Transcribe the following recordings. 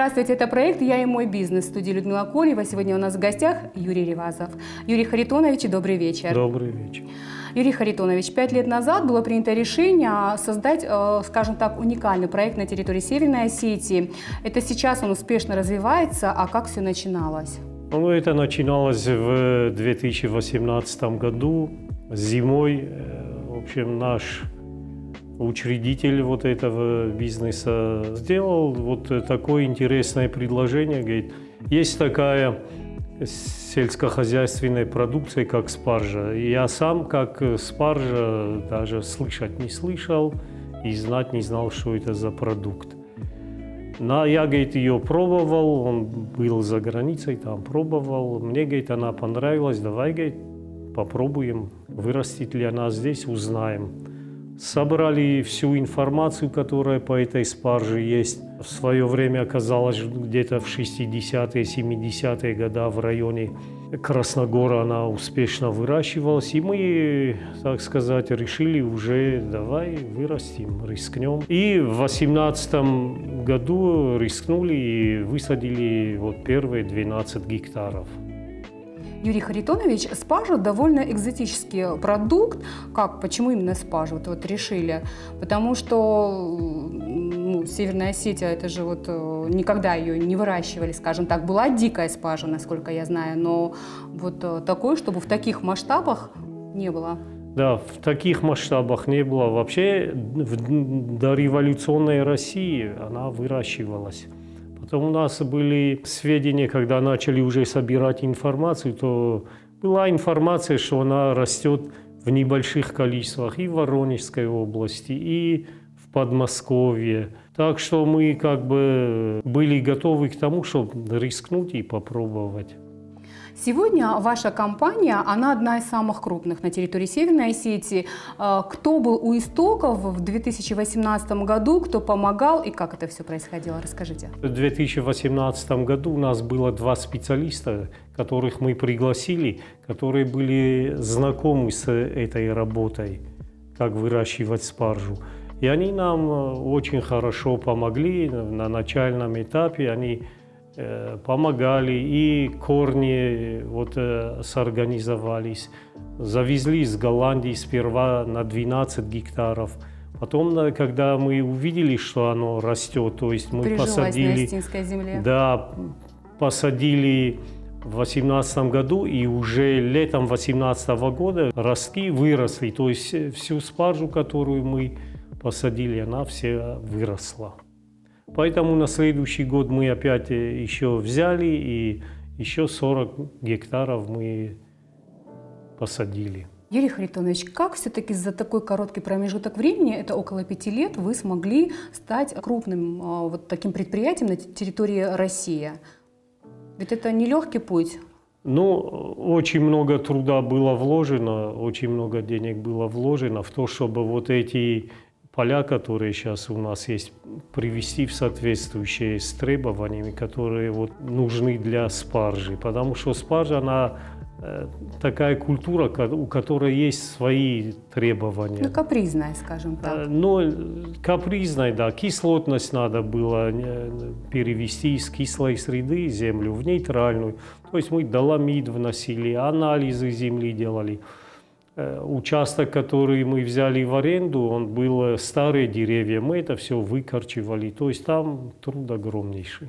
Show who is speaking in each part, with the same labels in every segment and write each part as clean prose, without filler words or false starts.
Speaker 1: Здравствуйте, это проект «Я и мой бизнес» в студии Людмила Колева. Сегодня у нас в гостях Юрий Ревазов. Юрий Харитонович, добрый вечер.
Speaker 2: Добрый вечер.
Speaker 1: Юрий Харитонович, 5 лет назад было принято решение создать, скажем так, уникальный проект на территории Северной Осетии. Это сейчас он успешно развивается, а как все начиналось?
Speaker 2: Ну, это начиналось в 2018 году, зимой. В общем, наш учредитель вот этого бизнеса сделал вот такое интересное предложение. Говорит, есть такая сельскохозяйственная продукция, как спаржа. И я сам, как спаржа, даже слышать не слышал и знать не знал, что это за продукт. Но я, говорит, ее пробовал, он был за границей, там пробовал. Мне, говорит, она понравилась, давай, говорит, попробуем, вырастет ли она здесь, узнаем. Собрали всю информацию, которая по этой спарже есть. В свое время оказалось, где-то в 60-е, 70-е годы в районе Красногора она успешно выращивалась. И мы, так сказать, решили уже, давай вырастим, рискнем. И в 2018 году рискнули и высадили вот первые 12 гектаров.
Speaker 1: Юрий Харитонович, спаржа довольно экзотический продукт. Как, почему именно спаржа вот решили? Потому что Северная Осетия, это же вот никогда ее не выращивали, скажем так. Была дикая спаржа, насколько я знаю, но вот такой, чтобы в таких масштабах, не было.
Speaker 2: Да, в таких масштабах не было. Вообще в дореволюционной России она выращивалась. Потом у нас были сведения, когда начали уже собирать информацию, то была информация, что она растет в небольших количествах и в Воронежской области, и в Подмосковье. Так что мы как бы были готовы к тому, чтобы рискнуть и попробовать.
Speaker 1: Сегодня ваша компания, она одна из самых крупных на территории Северной Осетии. Кто был у истоков в 2018 году, кто помогал и как это все происходило? Расскажите.
Speaker 2: В 2018 году у нас было 2 специалиста, которых мы пригласили, которые были знакомы с этой работой, как выращивать спаржу. И они нам очень хорошо помогли на начальном этапе. Они помогали, и корни вот сорганизовались. Завезли из Голландии сперва на 12 гектаров. Потом, когда мы увидели, что оно растет, то есть мы посадили,
Speaker 1: на Остинской земле.
Speaker 2: Да, посадили в 2018 году, и уже летом 2018 года ростки выросли. То есть всю спаржу, которую мы посадили, она вся выросла. Поэтому на следующий год мы опять еще взяли, и еще 40 гектаров мы посадили.
Speaker 1: Юрий Харитонович, как все-таки за такой короткий промежуток времени, это около 5 лет, вы смогли стать крупным вот таким предприятием на территории России? Ведь это нелегкий путь.
Speaker 2: Ну, очень много труда было вложено, очень много денег было вложено в то, чтобы вот эти поля, которые сейчас у нас есть, привести в соответствующие с требованиями, которые вот нужны для спаржи. Потому что спаржа, она такая культура, у которой есть свои требования.
Speaker 1: Ну, капризная, скажем так.
Speaker 2: Ну, капризная, да. Кислотность надо было перевести из кислой среды землю в нейтральную. То есть мы доломит вносили, анализы земли делали. Участок, который мы взяли в аренду, он был старые деревья, мы это все выкорчевали, то есть там труд огромнейший.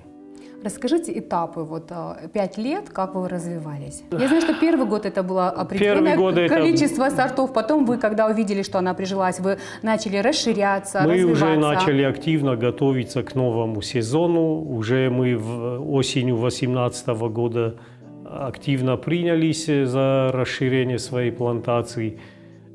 Speaker 1: Расскажите этапы, вот 5 лет, как вы развивались? Я знаю, что первый год это было определенное количество сортов, потом вы, когда увидели, что она прижилась, вы начали расширяться, развиваться.
Speaker 2: Мы уже начали активно готовиться к новому сезону, уже мы осенью 2018 года активно принялись за расширение своей плантации.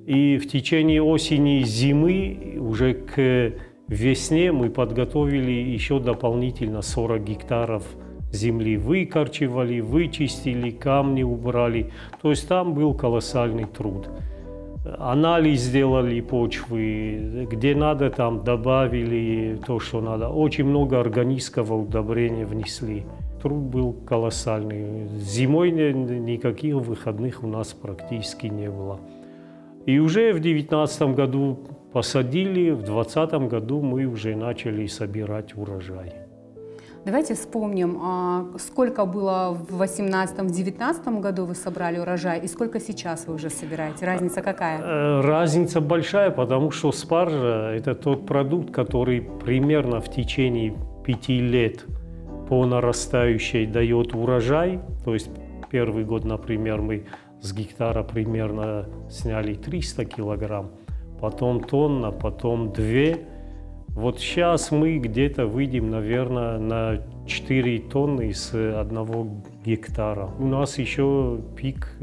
Speaker 2: И в течение осени и зимы, уже к весне, мы подготовили еще дополнительно 40 гектаров земли. Выкорчевали, вычистили, камни убрали. То есть там был колоссальный труд. Анализ сделали почвы, где надо, там добавили то, что надо. Очень много органического удобрения внесли. Труд был колоссальный. Зимой никаких выходных у нас практически не было. И уже в 2019 году посадили, в 2020 году мы уже начали собирать урожай.
Speaker 1: Давайте вспомним, сколько было в 2018-2019 году вы собрали урожай и сколько сейчас вы уже собираете? Разница какая?
Speaker 2: Разница большая, потому что спаржа – это тот продукт, который примерно в течение 5 лет по нарастающей дает урожай. То есть первый год, например, мы с гектара примерно сняли 300 килограмм, потом тонна, потом 2. Вот сейчас мы где-то выйдем, наверное, на 4 тонны с 1 гектара. У нас еще пик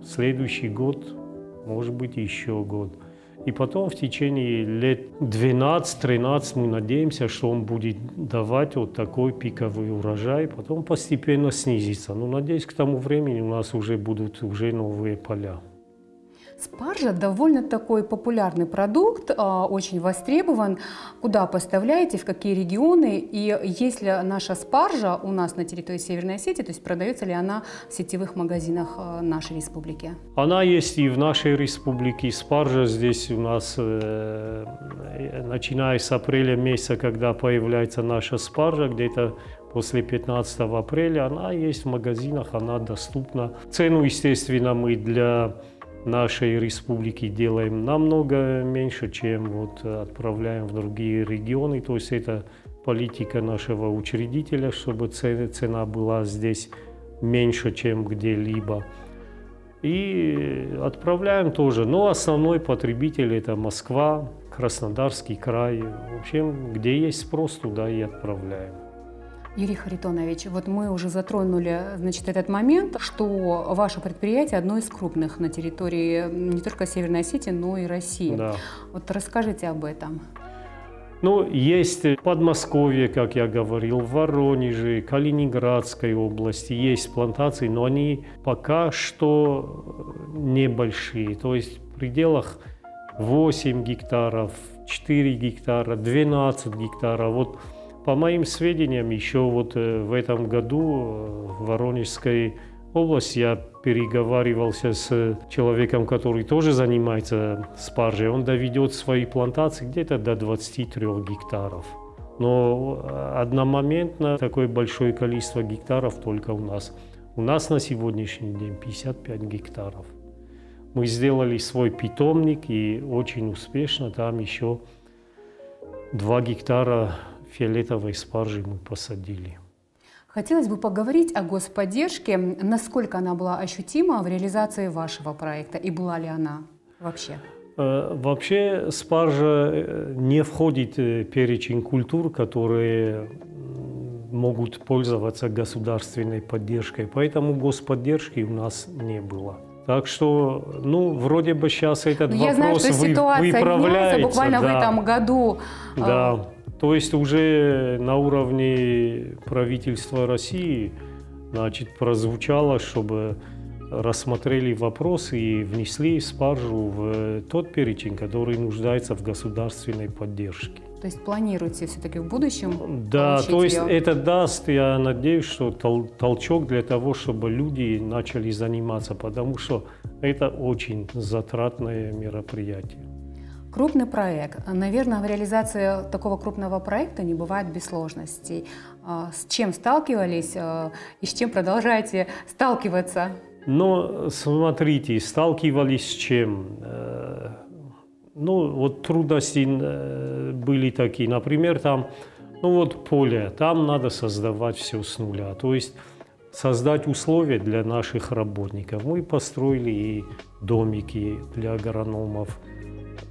Speaker 2: следующий год, может быть, еще год. И потом в течение лет 12-13 мы надеемся, что он будет давать вот такой пиковый урожай, потом постепенно снизится. Но надеюсь, к тому времени у нас уже будут новые поля.
Speaker 1: Спаржа довольно такой популярный продукт, очень востребован. Куда поставляете, в какие регионы? И есть ли наша спаржа у нас на территории Северной Осетии, то есть продается ли она в сетевых магазинах нашей республики?
Speaker 2: Она есть и в нашей республике. Спаржа здесь у нас, начиная с апреля месяца, когда появляется наша спаржа, где-то после 15 апреля, она есть в магазинах, она доступна. Цену, естественно, мы для нашей республики делаем намного меньше, чем вот отправляем в другие регионы. То есть это политика нашего учредителя, чтобы цена была здесь меньше, чем где-либо. И отправляем тоже. Но основной потребитель – это Москва, Краснодарский край. В общем, где есть спрос, туда и отправляем.
Speaker 1: Юрий Харитонович, вот мы уже затронули, значит, этот момент, что ваше предприятие одно из крупных на территории не только Северной Осетии, но и России.
Speaker 2: Да.
Speaker 1: Вот расскажите об этом.
Speaker 2: Ну, есть Подмосковье, как я говорил, в Воронеже, Калининградской области есть плантации, но они пока что небольшие. То есть в пределах 8 гектаров, 4 гектара, 12 гектаров. Вот по моим сведениям, еще вот в этом году в Воронежской области я переговаривался с человеком, который тоже занимается спаржей. Он доведет свои плантации где-то до 23 гектаров. Но одномоментно такое большое количество гектаров только у нас. У нас на сегодняшний день 55 гектаров. Мы сделали свой питомник и очень успешно там еще 2 гектара фиолетовой спаржи мы посадили.
Speaker 1: Хотелось бы поговорить о господдержке. Насколько она была ощутима в реализации вашего проекта и была ли она вообще?
Speaker 2: Вообще спаржа не входит в перечень культур, которые могут пользоваться государственной поддержкой, поэтому господдержки у нас не было. Так что, ну, вроде бы сейчас этот вопрос
Speaker 1: выправляется. Я знаю, что ситуация меняется буквально
Speaker 2: да,
Speaker 1: в этом году.
Speaker 2: Да. То есть уже на уровне правительства России, значит, прозвучало, чтобы рассмотрели вопрос и внесли спаржу в тот перечень, который нуждается в государственной поддержке.
Speaker 1: То есть планируете все-таки в будущем?
Speaker 2: Да, то есть это даст, я надеюсь, что толчок для того, чтобы люди начали заниматься, потому что это очень затратное мероприятие.
Speaker 1: Крупный проект. Наверное, в реализации такого крупного проекта не бывает без сложностей. С чем сталкивались и с чем продолжаете сталкиваться?
Speaker 2: Но смотрите, сталкивались с чем? Ну, вот трудности были такие. Например, там, ну вот поле, там надо создавать все с нуля. То есть создать условия для наших работников. Мы построили и домики для агрономов,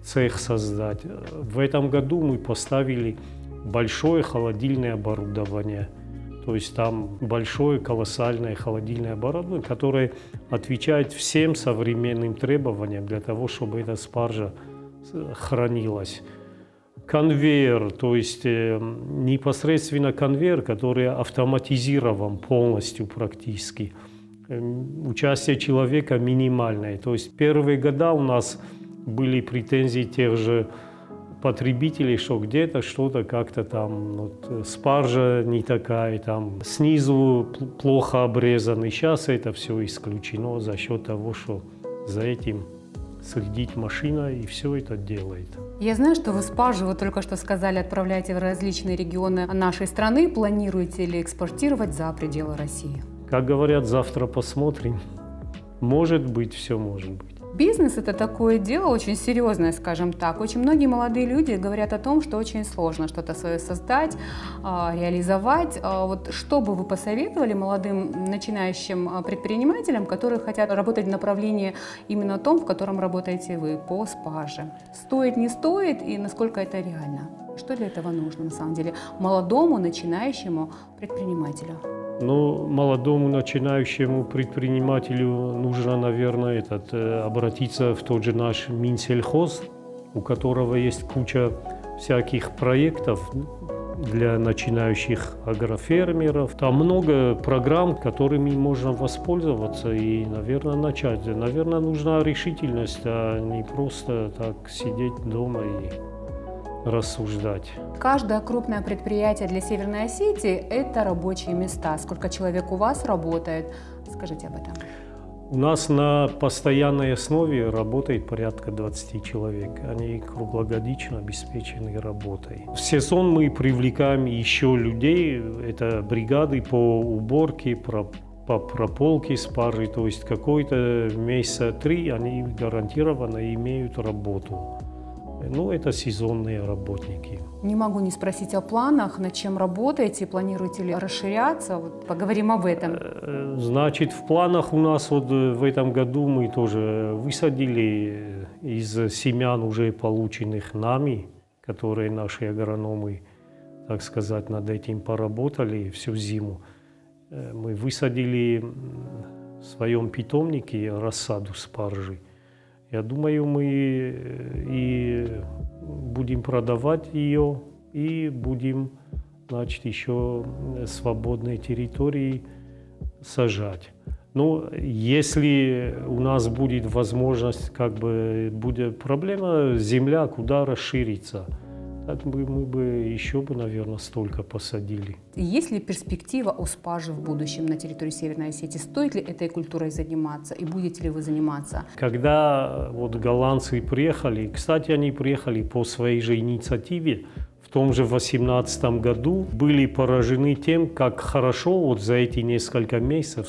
Speaker 2: цех создать. В этом году мы поставили большое холодильное оборудование. То есть там большое, колоссальное холодильное оборудование, которое отвечает всем современным требованиям для того, чтобы эта спаржа хранилась. Конвейер, то есть непосредственно конвейер, который автоматизирован полностью практически. Участие человека минимальное. То есть первые года у нас были претензии тех же потребителей, что где-то что-то как-то там, вот, спаржа не такая, там снизу плохо обрезаны. Сейчас это все исключено за счет того, что за этим следить машина, и все это делает.
Speaker 1: Я знаю, что вы спаржу, вы только что сказали, отправляете в различные регионы нашей страны. Планируете ли экспортировать за пределы России?
Speaker 2: Как говорят, завтра посмотрим. Может быть, все может быть.
Speaker 1: Бизнес – это такое дело очень серьезное, скажем так. Очень многие молодые люди говорят о том, что очень сложно что-то свое создать, реализовать. Вот что бы вы посоветовали молодым начинающим предпринимателям, которые хотят работать в направлении именно том, в котором работаете вы, по спарже? Стоит, не стоит и насколько это реально? Что для этого нужно, на самом деле, молодому начинающему предпринимателю?
Speaker 2: Ну, молодому начинающему предпринимателю нужно, наверное, обратиться в тот же наш Минсельхоз, у которого есть куча всяких проектов для начинающих агрофермеров. Там много программ, которыми можно воспользоваться и, наверное, начать. Наверное, нужна решительность, а не просто так сидеть дома и рассуждать.
Speaker 1: Каждое крупное предприятие для Северной Осетии – это рабочие места. Сколько человек у вас работает? Скажите об этом.
Speaker 2: У нас на постоянной основе работает порядка 20 человек. Они круглогодично обеспечены работой. В сезон мы привлекаем еще людей. Это бригады по уборке, по прополке спаржи. То есть какой-то месяца 3 они гарантированно имеют работу. Ну, это сезонные работники.
Speaker 1: Не могу не спросить о планах, над чем работаете, планируете ли расширяться? Вот поговорим об этом.
Speaker 2: Значит, в планах у нас вот в этом году мы тоже высадили из семян, уже полученных нами, которые наши агрономы, так сказать, над этим поработали всю зиму. Мы высадили в своем питомнике рассаду спаржи. Я думаю, мы и будем продавать ее, и будем, значит, еще свободные территории сажать. Но если у нас будет возможность, будет проблема, земля, куда расшириться, так мы бы еще, наверное, столько посадили.
Speaker 1: Есть ли перспектива у спаржи в будущем на территории Северной Осетии? Стоит ли этой культурой заниматься и будете ли вы заниматься?
Speaker 2: Когда вот голландцы приехали, кстати, они приехали по своей же инициативе, в том же 2018 году были поражены тем, как хорошо вот за эти несколько месяцев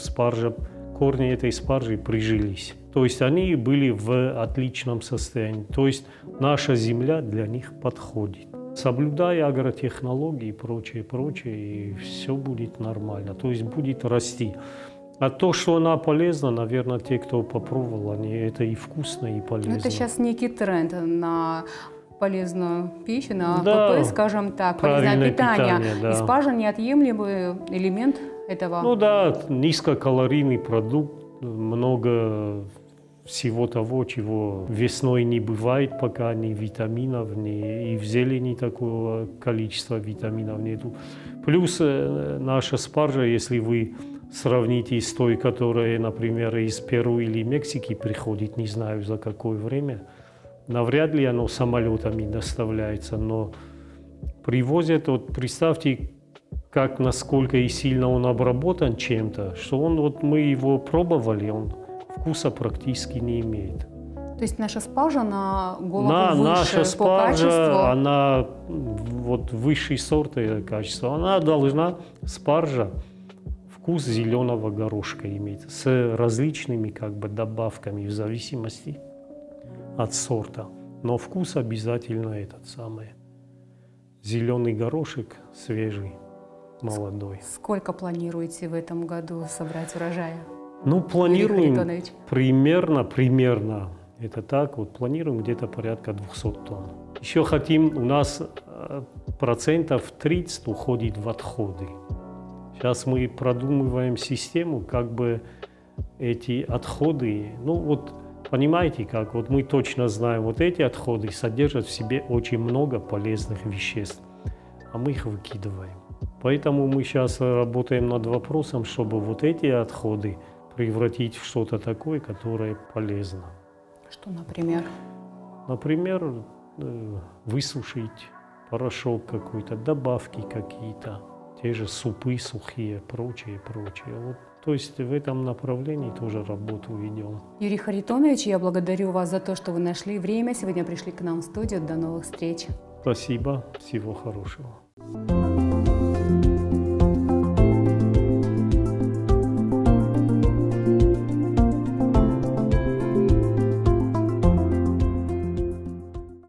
Speaker 2: корни этой спаржи прижились. То есть они были в отличном состоянии. То есть наша земля для них подходит. Соблюдая агротехнологии и прочее, и все будет нормально. То есть будет расти. А то, что она полезна, наверное, те, кто попробовал, это и вкусно, и полезно.
Speaker 1: Это сейчас некий тренд на полезную пищу, на ПП, скажем так, полезное питание. Да. И спаржа неотъемлемый элемент этого.
Speaker 2: Ну да, низкокалорийный продукт, много всего того, чего весной не бывает, пока ни витаминов, ни и в зелени такого количества витаминов нету. Плюс наша спаржа, если вы сравните с той, которая, например, из Перу или Мексики приходит, не знаю за какое время, навряд ли оно самолетами доставляется, но привозят, вот представьте, насколько и сильно он обработан чем-то, что мы его пробовали, он вкуса практически не имеет.
Speaker 1: То есть наша спаржа на голову выше
Speaker 2: наша спаржа,
Speaker 1: по качеству?
Speaker 2: Она вот высший сорт и качество. Она должна, спаржа, вкус зеленого горошка иметь с различными добавками в зависимости от сорта. Но вкус обязательно этот самый. Зеленый горошек свежий, молодой.
Speaker 1: Сколько планируете в этом году собрать урожая?
Speaker 2: Ну, планируем примерно, это так, вот планируем где-то порядка 200 тонн. Еще хотим, у нас 30% уходит в отходы. Сейчас мы продумываем систему, эти отходы, понимаете, мы точно знаем, эти отходы содержат в себе очень много полезных веществ, а мы их выкидываем. Поэтому мы сейчас работаем над вопросом, чтобы эти отходы превратить в что-то такое, которое полезно.
Speaker 1: Что, например?
Speaker 2: Например, высушить порошок какой-то, добавки какие-то, те же супы сухие, прочее. То есть в этом направлении тоже работу ведем.
Speaker 1: Юрий Харитонович, я благодарю вас за то, что вы нашли время. Сегодня пришли к нам в студию. До новых встреч.
Speaker 2: Спасибо, всего хорошего.